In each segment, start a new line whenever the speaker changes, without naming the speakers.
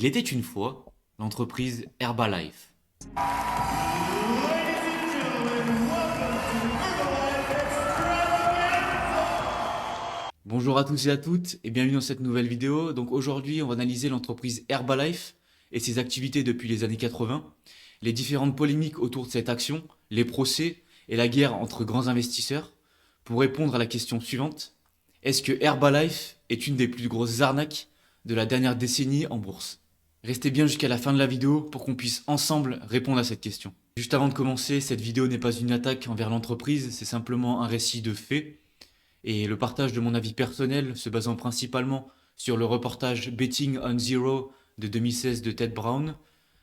Il était une fois l'entreprise Herbalife. Bonjour à tous et à toutes et bienvenue dans cette nouvelle vidéo. Donc aujourd'hui on va analyser l'entreprise Herbalife et ses activités depuis les années 80, les différentes polémiques autour de cette action, les procès et la guerre entre grands investisseurs, pour répondre à la question suivante: est-ce que Herbalife est une des plus grosses arnaques de la dernière décennie en bourse? Restez bien jusqu'à la fin de la vidéo pour qu'on puisse ensemble répondre à cette question. Juste avant de commencer, cette vidéo n'est pas une attaque envers l'entreprise, c'est simplement un récit de faits et le partage de mon avis personnel se basant principalement sur le reportage Betting on Zero de 2016 de Ted Brown,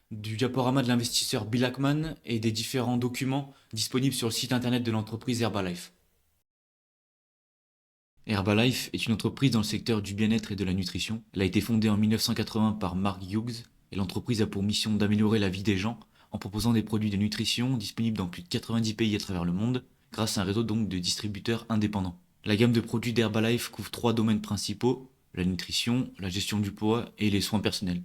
du diaporama de l'investisseur Bill Ackman et des différents documents disponibles sur le site internet de l'entreprise Herbalife. Herbalife est une entreprise dans le secteur du bien-être et de la nutrition. Elle a été fondée en 1980 par Mark Hughes et l'entreprise a pour mission d'améliorer la vie des gens en proposant des produits de nutrition disponibles dans plus de 90 pays à travers le monde grâce à un réseau donc de distributeurs indépendants. La gamme de produits d'Herbalife couvre 3 domaines principaux: la nutrition, la gestion du poids et les soins personnels.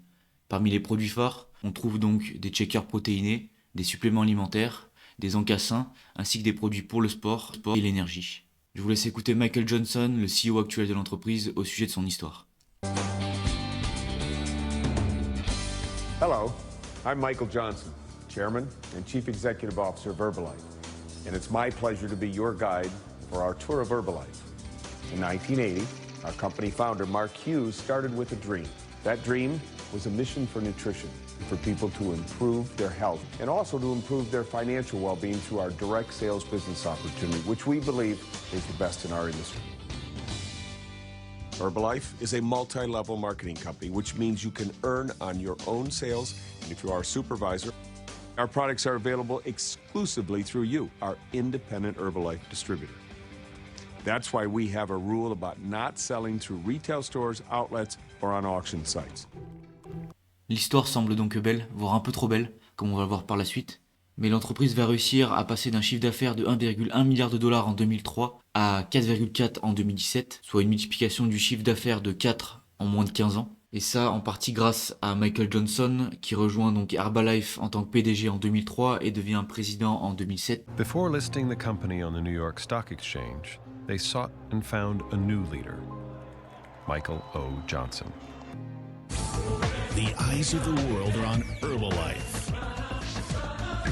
Parmi les produits phares, on trouve donc des shakers protéinés, des suppléments alimentaires, des encas sains, ainsi que des produits pour le sport et l'énergie. Je vous laisse écouter Michael Johnson, le CEO actuel de l'entreprise, au sujet de son histoire.
Hello, I'm Michael Johnson, Chairman and Chief Executive Officer of Herbalife, and it's my pleasure to be your guide for our tour of Herbalife. In 1980, our company founder Mark Hughes started with a dream. That dream was a mission for nutrition, for people to improve their health and also to improve their financial well-being through our direct sales business opportunity, which we believe is the best in our industry. Herbalife is a multi-level marketing company, which means you can earn on your own sales, and if you are a supervisor, our products are available exclusively through you, our independent Herbalife distributor. That's why we have a rule about not selling through retail stores, outlets, or on auction sites.
L'histoire semble donc belle, voire un peu trop belle, comme on va le voir par la suite. Mais l'entreprise va réussir à passer d'un chiffre d'affaires de 1,1 milliard de dollars en 2003 à 4,4 en 2017, soit une multiplication du chiffre d'affaires de 4 en moins de 15 ans. Et ça en partie grâce à Michael Johnson, qui rejoint donc Herbalife en tant que PDG en 2003 et devient président en 2007.
Before listing the company on the New York Stock Exchange, they sought and found a new leader, Michael O. Johnson.
The eyes of the world are on Herbalife.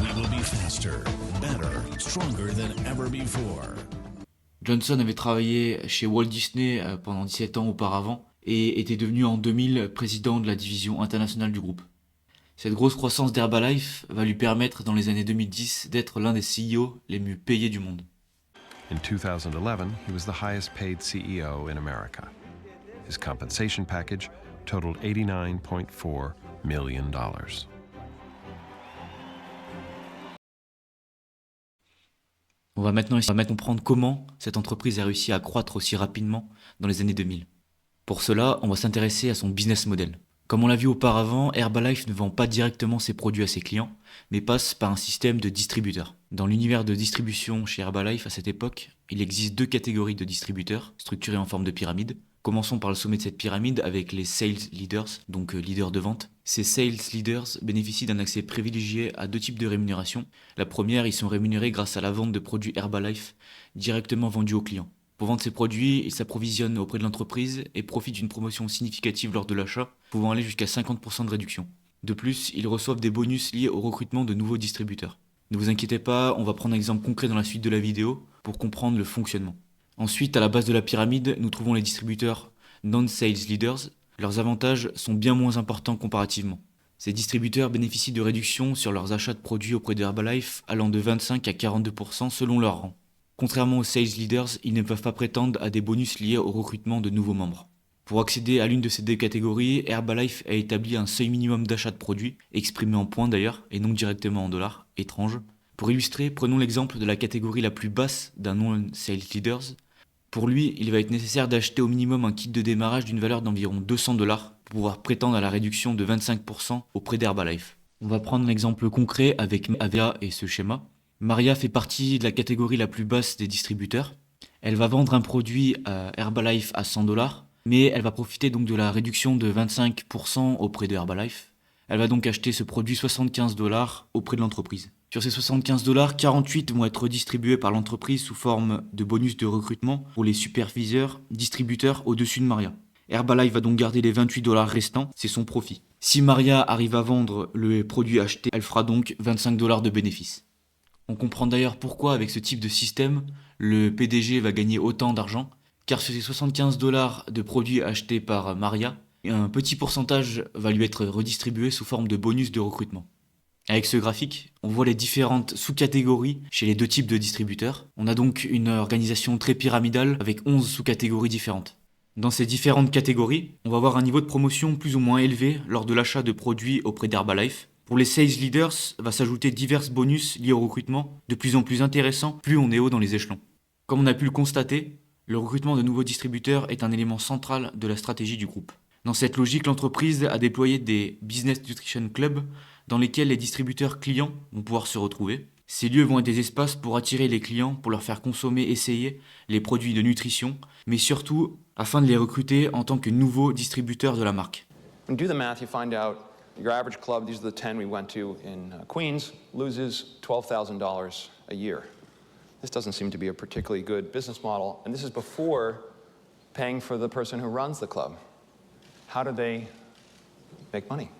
We will be faster, better, stronger than ever before.
Johnson avait travaillé chez Walt Disney pendant 17 ans auparavant et était devenu en 2000 président de la division internationale du groupe. Cette grosse croissance d'Herbalife va lui permettre dans les années 2010 d'être l'un des CEO les mieux payés du monde.
In 2011, he was the highest paid CEO in America. His compensation package totaled $89.4 million.
On va maintenant essayer de comprendre comment cette entreprise a réussi à croître aussi rapidement dans les années 2000. Pour cela, on va s'intéresser à son business model. Comme on l'a vu auparavant, Herbalife ne vend pas directement ses produits à ses clients, mais passe par un système de distributeurs. Dans l'univers de distribution chez Herbalife à cette époque, il existe 2 catégories de distributeurs, structurées en forme de pyramide. Commençons par le sommet de cette pyramide avec les sales leaders, donc leaders de vente. Ces sales leaders bénéficient d'un accès privilégié à 2 types de rémunération. La première, ils sont rémunérés grâce à la vente de produits Herbalife directement vendus aux clients. Pour vendre ces produits, ils s'approvisionnent auprès de l'entreprise et profitent d'une promotion significative lors de l'achat, pouvant aller jusqu'à 50% de réduction. De plus, ils reçoivent des bonus liés au recrutement de nouveaux distributeurs. Ne vous inquiétez pas, on va prendre un exemple concret dans la suite de la vidéo pour comprendre le fonctionnement. Ensuite, à la base de la pyramide, nous trouvons les distributeurs non-sales leaders. Leurs avantages sont bien moins importants comparativement. Ces distributeurs bénéficient de réductions sur leurs achats de produits auprès de Herbalife allant de 25 à 42% selon leur rang. Contrairement aux sales leaders, ils ne peuvent pas prétendre à des bonus liés au recrutement de nouveaux membres. Pour accéder à l'une de ces 2 catégories, Herbalife a établi un seuil minimum d'achat de produits, exprimé en points d'ailleurs, et non directement en dollars, étranges. Pour illustrer, prenons l'exemple de la catégorie la plus basse d'un non-sales leaders. Pour lui, il va être nécessaire d'acheter au minimum un kit de démarrage d'une valeur d'environ 200 $ pour pouvoir prétendre à la réduction de 25% auprès d'Herbalife. On va prendre l'exemple concret avec Maria et ce schéma. Maria fait partie de la catégorie la plus basse des distributeurs. Elle va vendre un produit Herbalife à 100 $. mais elle va profiter donc de la réduction de 25% auprès de Herbalife. Elle va donc acheter ce produit 75 $ auprès de l'entreprise. Sur ces 75 $, 48 vont être redistribués par l'entreprise sous forme de bonus de recrutement pour les superviseurs, distributeurs au-dessus de Maria. Herbalife va donc garder les 28 $ restants, c'est son profit. Si Maria arrive à vendre le produit acheté, elle fera donc 25 $ de bénéfices. On comprend d'ailleurs pourquoi avec ce type de système, le PDG va gagner autant d'argent, car sur ces 75 $ de produits achetés par Maria, un petit pourcentage va lui être redistribué sous forme de bonus de recrutement. Avec ce graphique, on voit les différentes sous-catégories chez les deux types de distributeurs. On a donc une organisation très pyramidale avec 11 sous-catégories différentes. Dans ces différentes catégories, on va avoir un niveau de promotion plus ou moins élevé lors de l'achat de produits auprès d'Herbalife. Pour les sales leaders, va s'ajouter divers bonus liés au recrutement, de plus en plus intéressants plus on est haut dans les échelons. Comme on a pu le constater, le recrutement de nouveaux distributeurs est un élément central de la stratégie du groupe. Dans cette logique, l'entreprise a déployé des Business Nutrition Clubs dans lesquels les distributeurs clients vont pouvoir se retrouver. Ces lieux vont être des espaces pour attirer les clients, pour leur faire consommer, essayer les produits de nutrition, mais surtout afin de les recruter en tant que nouveaux distributeurs de la marque.
When you do the math, you find out your average club, these are the 10 we went to in Queens, loses $12,000 a year. This doesn't seem to be a particularly good business model, and this is before paying for the person who runs the club. How do they make money?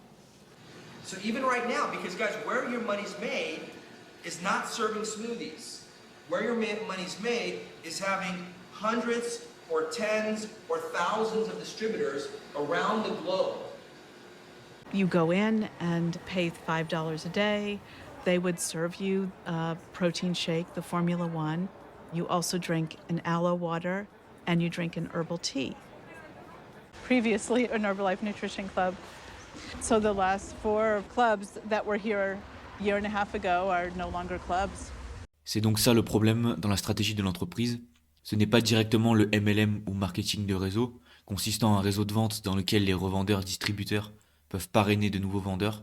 So even right now, because guys, where your money's made is not serving smoothies. Where your money's made is having hundreds or tens or thousands of distributors around the globe.
You go in and pay $5 a day. They would serve you a protein shake, the Formula One. You also drink an aloe water and you drink an herbal tea.
Previously an Herbalife Nutrition Club. So the last 4 clubs that were here a year and a half ago are no longer clubs.
C'est donc ça le problème dans la stratégie de l'entreprise. Ce n'est pas directement le MLM ou marketing de réseau, consistant en un réseau de vente dans lequel les revendeurs-distributeurs peuvent parrainer de nouveaux vendeurs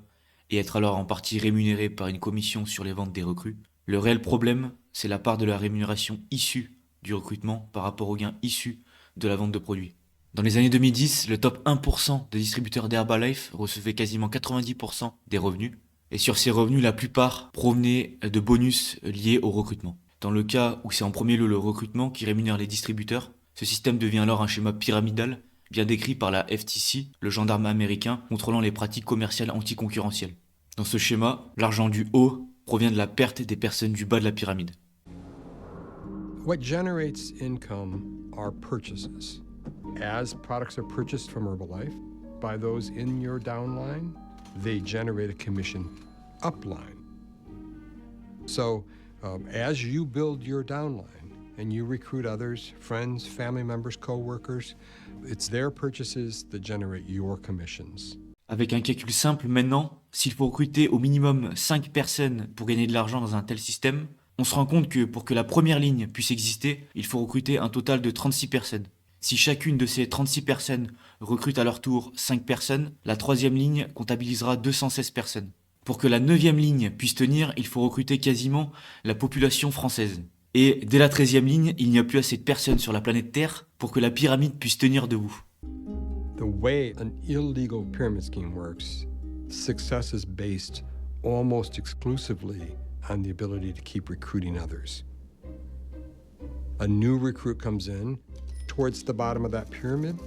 et être alors en partie rémunérés par une commission sur les ventes des recrues. Le réel problème, c'est la part de la rémunération issue du recrutement par rapport aux gains issus de la vente de produits. Dans les années 2010, le top 1% des distributeurs d'Herbalife recevaient quasiment 90% des revenus. Et sur ces revenus, la plupart provenaient de bonus liés au recrutement. Dans le cas où c'est en premier lieu le recrutement qui rémunère les distributeurs, ce système devient alors un schéma pyramidal, bien décrit par la FTC, le gendarme américain contrôlant les pratiques commerciales anticoncurrentielles. Dans ce schéma, l'argent du haut provient de la perte des personnes du bas de la pyramide.
What generates income are purchases. As products are purchased from Herbalife by those in your downline, they generate a commission upline. So as you build your downline and you recruit others, friends, family members, co-workers, it's their purchases that generate your commissions.
Avec un calcul simple maintenant, s'il faut recruter au minimum 5 personnes pour gagner de l'argent dans un tel système, on se rend compte que pour que la première ligne puisse exister, il faut recruter un total de 36 personnes. Si chacune de ces 36 personnes recrute à leur tour 5 personnes, la troisième ligne comptabilisera 216 personnes. Pour que la 9e ligne puisse tenir, il faut recruter quasiment la population française. Et dès la 13e ligne, il n'y a plus assez de personnes sur la planète Terre pour que la pyramide puisse tenir debout.
The way an illegal pyramid scheme works, success is based almost exclusively on the ability to keep recruiting others. A new recruit comes in towards the bottom of that pyramid,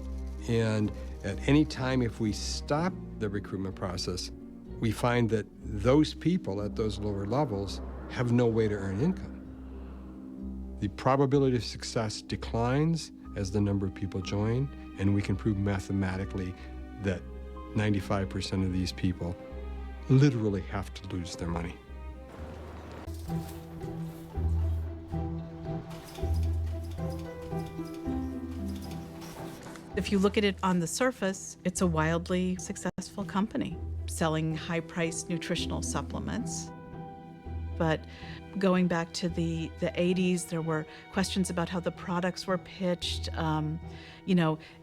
and at any time if we stop the recruitment process, we find that those people at those lower levels have no way to earn income. The probability of success declines as the number of people join, and we can prove mathematically that 95% of these people literally have to lose their money.
If you look at it on the surface, it's a wildly successful company selling high-priced nutritional supplements. But going back to the 80s, there were questions about how the products were pitched,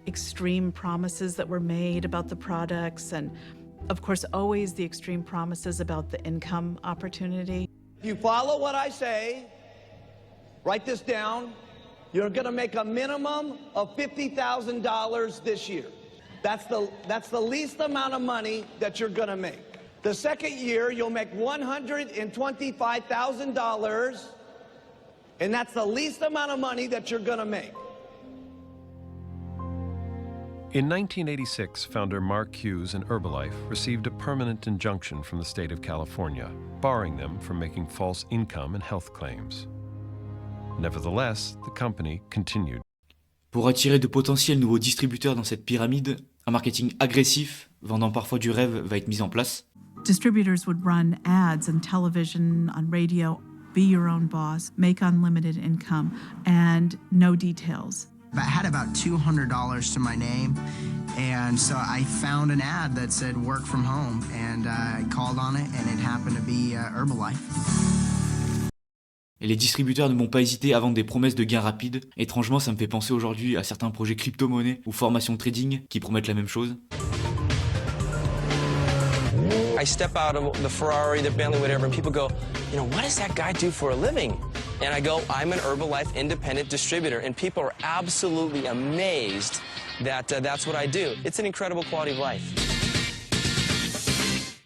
extreme promises that were made about the products, and of course, always the extreme promises about the income opportunity.
If you follow what I say, write this down,
you're going to make a minimum of $50,000 this year. That's the least amount of money that you're going to make. The second year, you'll make $125,000, and that's the least amount of money that you're going to make.
In 1986, founder Mark Hughes and Herbalife received a permanent injunction from the state of California, barring them from making false income and health claims. Nevertheless, the company continued.
Pour attirer de potentiels nouveaux distributeurs dans cette pyramide, un marketing agressif, vendant parfois du rêve, va être mis en place.
Distributors would run ads on television, on radio, be your own boss, make unlimited income, and no details.
I had about $200 to my name, and so I found an ad that said work from home, and I called on it, and it happened to be Herbalife.
Et les distributeurs ne vont pas hésiter à vendre des promesses de gains rapides. Étrangement, ça me fait penser aujourd'hui à certains projets crypto-monnaie ou formation trading qui promettent la même chose.
I step out of the Ferrari, the Bentley, whatever, and people go, you know, what does that guy do for a living? And I go, I'm an Herbalife independent distributor, and people are absolutely amazed that that's what I do. It's an incredible quality of life.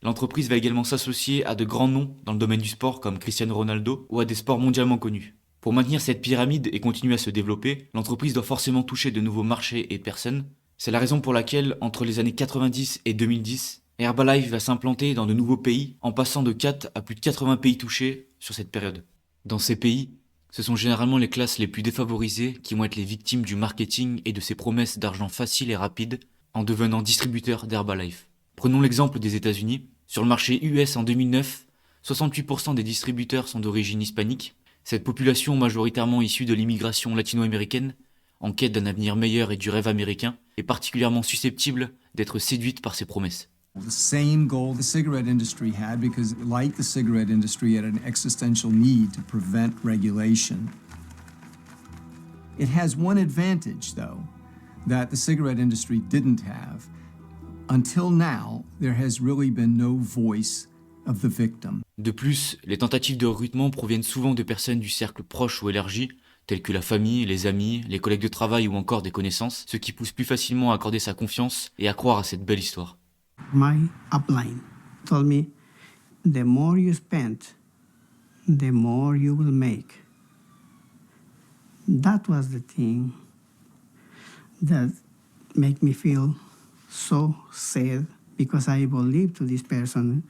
L'entreprise va également s'associer à de grands noms dans le domaine du sport comme Cristiano Ronaldo ou à des sports mondialement connus. Pour maintenir cette pyramide et continuer à se développer, l'entreprise doit forcément toucher de nouveaux marchés et personnes. C'est la raison pour laquelle, entre les années 90 et 2010, Herbalife va s'implanter dans de nouveaux pays, en passant de 4 à plus de 80 pays touchés sur cette période. Dans ces pays, ce sont généralement les classes les plus défavorisées qui vont être les victimes du marketing et de ses promesses d'argent facile et rapide en devenant distributeurs d'Herbalife. Prenons l'exemple des États-Unis. Sur le marché US en 2009, 68% des distributeurs sont d'origine hispanique. Cette population majoritairement issue de l'immigration latino-américaine, en quête d'un avenir meilleur et du rêve américain, est particulièrement susceptible d'être séduite par ces promesses.
The same goal the cigarette industry had, because like the cigarette industry, it had an existential need to prevent regulation. It has one advantage, though, that the cigarette industry didn't have. Until now, there has really been no voice of the victim.
De plus, les tentatives de recrutement proviennent souvent de personnes du cercle proche ou élargi, telles que la famille, les amis, les collègues de travail ou encore des connaissances, ce qui pousse plus facilement à accorder sa confiance et à croire à cette belle histoire.
My upline told me, the more you spend, the more you will make. That was the thing that made me feel so sad, because I believed to this person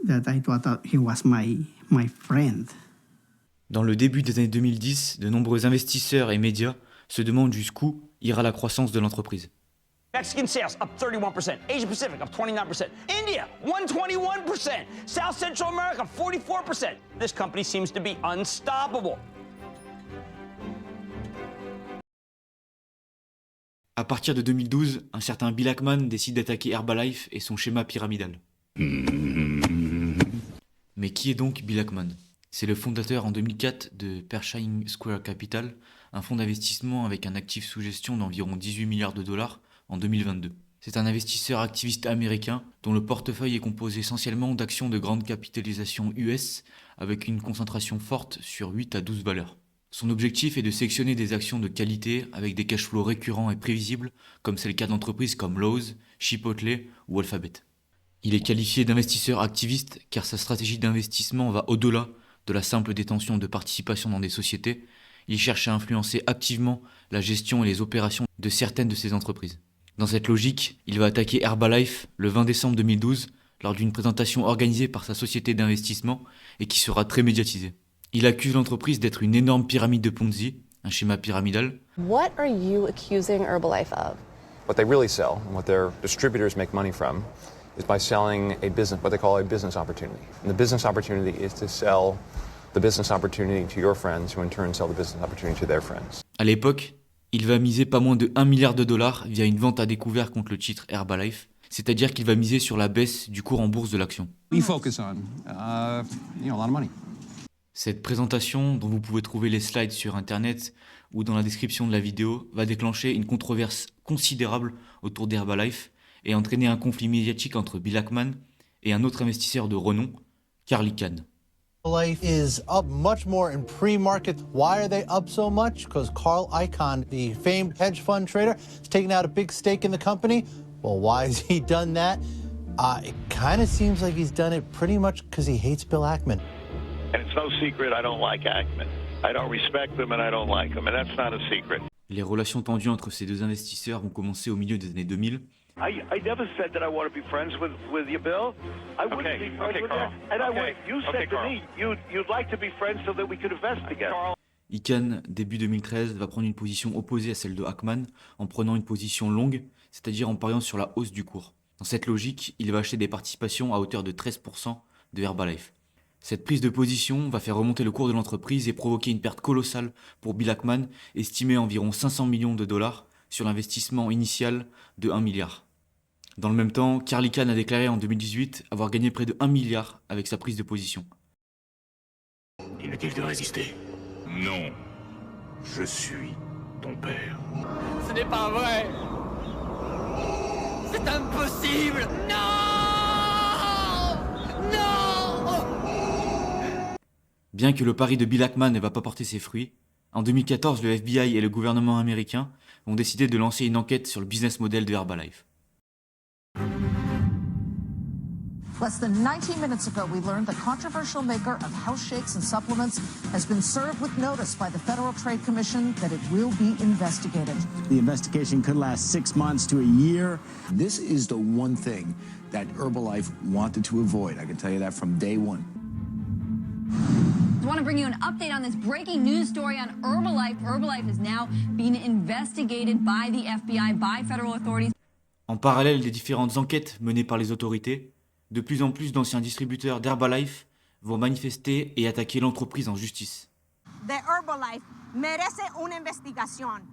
that I thought that he was my friend.
Dans le début des années 2010, de nombreux investisseurs et médias se demandent jusqu'où ira la croissance de l'entreprise.
Mexican sales up 31%, Asia Pacific up 29%, India 121%, South Central America 44%. This company seems to be unstoppable.
À partir de 2012, un certain Bill Ackman décide d'attaquer Herbalife et son schéma pyramidal. Mais qui est donc Bill Ackman ? C'est le fondateur en 2004 de Pershing Square Capital, un fonds d'investissement avec un actif sous gestion d'environ 18 milliards de dollars en 2022. C'est un investisseur activiste américain dont le portefeuille est composé essentiellement d'actions de grande capitalisation US avec une concentration forte sur 8 à 12 valeurs. Son objectif est de sélectionner des actions de qualité avec des cash flows récurrents et prévisibles, comme c'est le cas d'entreprises comme Lowe's, Chipotle ou Alphabet. Il est qualifié d'investisseur activiste car sa stratégie d'investissement va au-delà de la simple détention de participation dans des sociétés. Il cherche à influencer activement la gestion et les opérations de certaines de ces entreprises. Dans cette logique, il va attaquer Herbalife le 20 décembre 2012 lors d'une présentation organisée par sa société d'investissement et qui sera très médiatisée. Il accuse l'entreprise d'être une énorme pyramide de Ponzi, un schéma pyramidal.
What are you accusing Herbalife of?
What they really sell, and what their distributors make money from, is by selling a business, what they call a business opportunity. And the business opportunity is to sell the business opportunity to your friends, who in turn sell the business opportunity to their friends.
À l'époque, il va miser pas moins de 1 milliard de dollars via une vente à découvert contre le titre Herbalife, c'est-à-dire qu'il va miser sur la baisse du cours en bourse de l'action.
We focus on, a lot of money.
Cette présentation, dont vous pouvez trouver les slides sur internet ou dans la description de la vidéo, va déclencher une controverse considérable autour d'Herbalife et entraîner un conflit médiatique entre Bill Ackman et un autre investisseur de renom, Carl Icahn.
Herbalife is up much more in pre-market. Why are they up so much? Because Carl Icahn, the famed hedge fund trader, has taken out a big stake in the company. Well, why has he done that? It kind of seems like he's done it pretty much because he hates Bill Ackman.
And it's no secret I don't like Ackman. I don't respect him and I don't like him, and that's not a secret.
Les relations tendues entre ces deux investisseurs ont commencé au milieu des années 2000.
I never said that I want to be friends with you, Bill. I wouldn't be friends with
Carl.
you. And I would. You said to me you'd like to be friends so that we could invest together.
Icahn, début 2013, va prendre une position opposée à celle de Ackman en prenant une position longue, c'est-à-dire en pariant sur la hausse du cours. Dans cette logique, il va acheter des participations à hauteur de 13% de Herbalife. Cette prise de position va faire remonter le cours de l'entreprise et provoquer une perte colossale pour Bill Ackman, estimée à environ 500 millions de dollars sur l'investissement initial de 1 milliard. Dans le même temps, Carl Icahn a déclaré en 2018 avoir gagné près de 1 milliard avec sa prise de position.
Inutile de résister. Non. Je suis ton père.
Ce n'est pas vrai. C'est impossible. Non. Non.
Bien que le pari de Bill Ackman ne va pas porter ses fruits, en 2014, le FBI et le gouvernement américain ont décidé de lancer une enquête sur le business model de Herbalife.
Less than 19 minutes ago, we learned the controversial maker of health shakes and supplements has been served with notice by the Federal Trade Commission that it will be investigated.
The investigation could last 6 months to a year.
This is the one thing that Herbalife wanted to avoid. I can tell you that from day one.
I want to bring you an update on this breaking news story on Herbalife. Herbalife is now being investigated by the FBI, by federal authorities.
En parallèle des différentes enquêtes menées par les autorités, de plus en plus d'anciens distributeurs d'Herbalife vont manifester et attaquer l'entreprise en justice.
The Herbalife merece una investigación.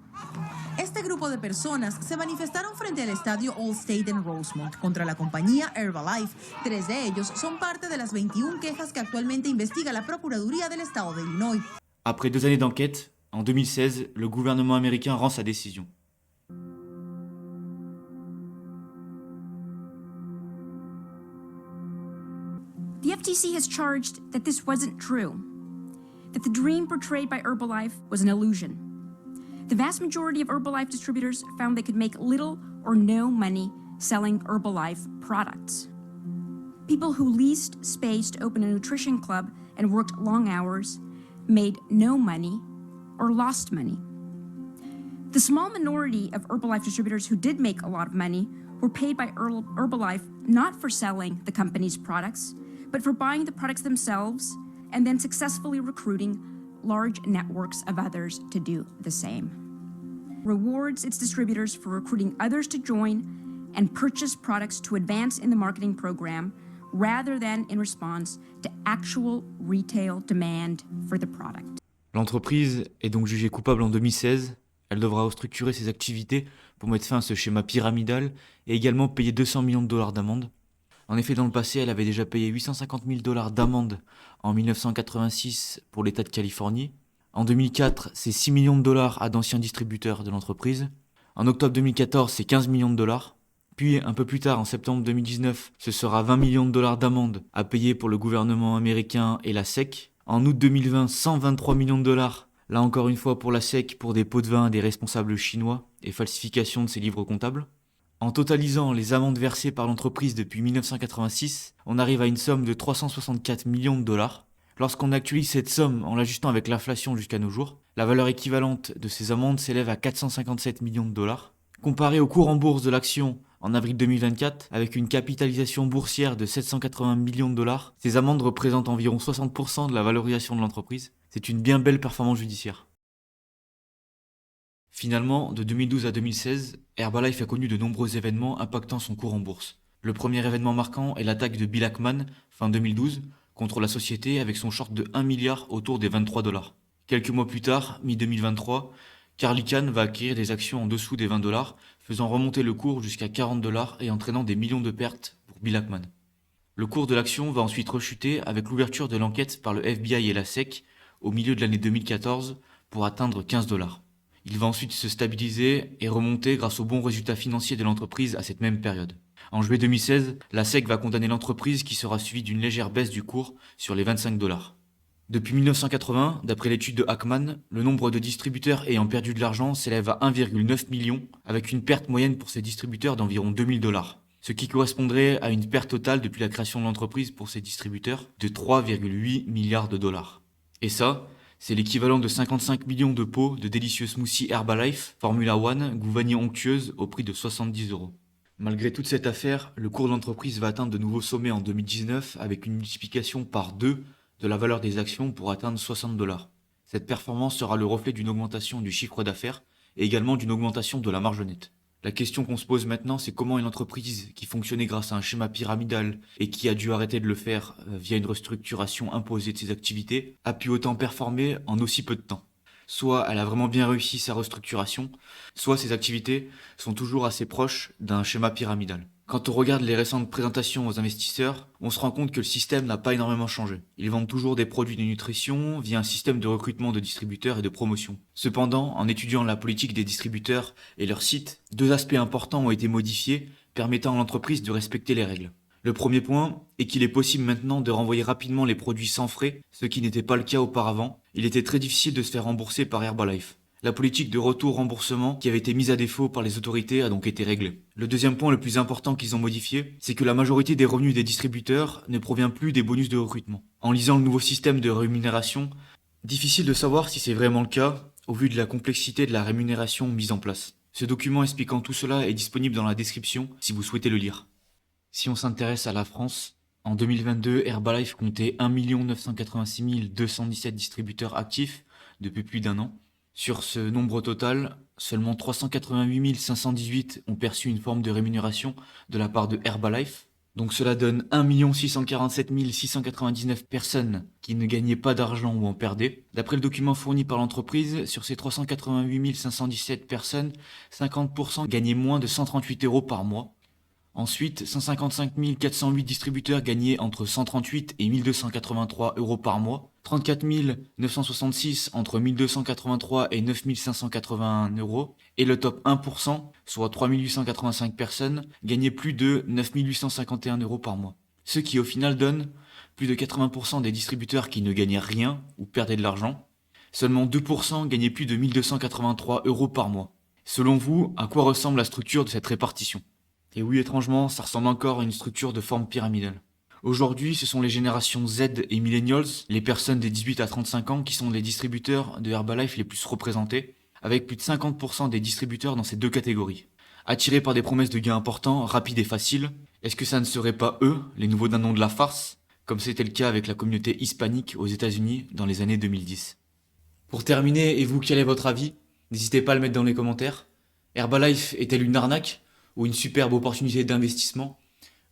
Este grupo de personas se manifestaron frente al estadio Allstate en Rosemont contra la compañía Herbalife. 3 de ellos son parte de las 21 quejas que actualmente investiga la Procuraduría del Estado de Illinois.
Après 2 années d'enquête, en 2016, le gouvernement américain rend sa décision.
The FTC has charged that this wasn't true, that the dream portrayed by Herbalife was an illusion. The vast majority of Herbalife distributors found they could make little or no money selling Herbalife products. People who leased space to open a nutrition club and worked long hours made no money or lost money. The small minority of Herbalife distributors who did make a lot of money were paid by Herbalife not for selling the company's products, but for buying the products themselves and then successfully recruiting large networks of others to do the same. Rewards its distributors for recruiting others to join and purchase products to advance in the marketing program rather than in response to actual retail demand for the product.
L'entreprise est donc jugée coupable en 2016. Elle devra restructurer ses activités pour mettre fin à ce schéma pyramidal et également payer 200 millions de dollars d'amende. En effet, dans le passé, elle avait déjà payé 850 000 dollars d'amende en 1986 pour l'État de Californie. En 2004, c'est 6 millions de dollars à d'anciens distributeurs de l'entreprise. En octobre 2014, c'est 15 millions de dollars. Puis, un peu plus tard, en septembre 2019, ce sera 20 millions de dollars d'amende à payer pour le gouvernement américain et la SEC. En août 2020, 123 millions de dollars, là encore une fois pour la SEC, pour des pots de vin des responsables chinois et falsification de ses livres comptables. En totalisant les amendes versées par l'entreprise depuis 1986, on arrive à une somme de 364 millions de dollars. Lorsqu'on actualise cette somme en l'ajustant avec l'inflation jusqu'à nos jours, la valeur équivalente de ces amendes s'élève à 457 millions de dollars. Comparé au cours en bourse de l'action en avril 2024, avec une capitalisation boursière de 780 millions de dollars, ces amendes représentent environ 60% de la valorisation de l'entreprise. C'est une bien belle performance judiciaire. Finalement, de 2012 à 2016, Herbalife a connu de nombreux événements impactant son cours en bourse. Le premier événement marquant est l'attaque de Bill Ackman, fin 2012, contre la société avec son short de 1 milliard autour des 23 dollars. Quelques mois plus tard, mi-2023, Carl Icahn va acquérir des actions en dessous des 20 dollars, faisant remonter le cours jusqu'à 40 dollars et entraînant des millions de pertes pour Bill Ackman. Le cours de l'action va ensuite rechuter avec l'ouverture de l'enquête par le FBI et la SEC au milieu de l'année 2014 pour atteindre 15 dollars. Il va ensuite se stabiliser et remonter grâce aux bons résultats financiers de l'entreprise à cette même période. En juillet 2016, la SEC va condamner l'entreprise qui sera suivie d'une légère baisse du cours sur les 25 dollars. Depuis 1980, d'après l'étude de Hackman, le nombre de distributeurs ayant perdu de l'argent s'élève à 1,9 million, avec une perte moyenne pour ces distributeurs d'environ 2000 $, ce qui correspondrait à une perte totale depuis la création de l'entreprise pour ces distributeurs de 3,8 milliards de dollars. Et ça, c'est l'équivalent de 55 millions de pots de délicieux smoothies Herbalife Formula One goût vanille onctueuse au prix de 70 €. Malgré toute cette affaire, le cours de l'entreprise va atteindre de nouveaux sommets en 2019 avec une multiplication par 2 de la valeur des actions pour atteindre 60 $. Cette performance sera le reflet d'une augmentation du chiffre d'affaires et également d'une augmentation de la marge nette. La question qu'on se pose maintenant, c'est comment une entreprise qui fonctionnait grâce à un schéma pyramidal et qui a dû arrêter de le faire via une restructuration imposée de ses activités, a pu autant performer en aussi peu de temps. Soit elle a vraiment bien réussi sa restructuration, soit ses activités sont toujours assez proches d'un schéma pyramidal. Quand on regarde les récentes présentations aux investisseurs, on se rend compte que le système n'a pas énormément changé. Ils vendent toujours des produits de nutrition via un système de recrutement de distributeurs et de promotion. Cependant, en étudiant la politique des distributeurs et leur site, 2 aspects importants ont été modifiés, permettant à l'entreprise de respecter les règles. Le premier point est qu'il est possible maintenant de renvoyer rapidement les produits sans frais, ce qui n'était pas le cas auparavant. Il était très difficile de se faire rembourser par Herbalife. La politique de retour-remboursement qui avait été mise à défaut par les autorités a donc été réglée. Le deuxième point le plus important qu'ils ont modifié, c'est que la majorité des revenus des distributeurs ne provient plus des bonus de recrutement. En lisant le nouveau système de rémunération, difficile de savoir si c'est vraiment le cas au vu de la complexité de la rémunération mise en place. Ce document expliquant tout cela est disponible dans la description si vous souhaitez le lire. Si on s'intéresse à la France, en 2022, Herbalife comptait 1 986 217 distributeurs actifs depuis plus d'un an. Sur ce nombre total, seulement 388 518 ont perçu une forme de rémunération de la part de Herbalife. Donc cela donne 1 647 699 personnes qui ne gagnaient pas d'argent ou en perdaient. D'après le document fourni par l'entreprise, sur ces 388 517 personnes, 50% gagnaient moins de 138 € par mois. Ensuite, 155 408 distributeurs gagnaient entre 138 et 1283 € par mois. 34 966 entre 1283 et 9581 €. Et le top 1%, soit 3885 personnes, gagnaient plus de 9851 € par mois. Ce qui au final donne plus de 80% des distributeurs qui ne gagnaient rien ou perdaient de l'argent. Seulement 2% gagnaient plus de 1283 € par mois. Selon vous, à quoi ressemble la structure de cette répartition ? Et oui, étrangement, ça ressemble encore à une structure de forme pyramidale. Aujourd'hui, ce sont les générations Z et Millennials, les personnes des 18 à 35 ans, qui sont les distributeurs de Herbalife les plus représentés, avec plus de 50% des distributeurs dans ces deux catégories. Attirés par des promesses de gains importants, rapides et faciles, est-ce que ça ne serait pas eux, les nouveaux dindons de la farce, comme c'était le cas avec la communauté hispanique aux États-Unis dans les années 2010 ? Pour terminer, et vous, quel est votre avis ? N'hésitez pas à le mettre dans les commentaires. Herbalife est-elle une arnaque ou une superbe opportunité d'investissement ?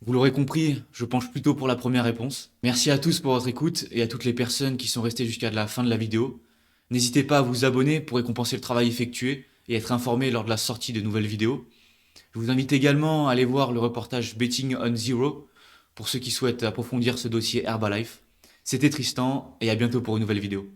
Vous l'aurez compris, je penche plutôt pour la première réponse. Merci à tous pour votre écoute et à toutes les personnes qui sont restées jusqu'à la fin de la vidéo. N'hésitez pas à vous abonner pour récompenser le travail effectué et être informé lors de la sortie de nouvelles vidéos. Je vous invite également à aller voir le reportage Betting on Zero pour ceux qui souhaitent approfondir ce dossier Herbalife. C'était Tristan et à bientôt pour une nouvelle vidéo.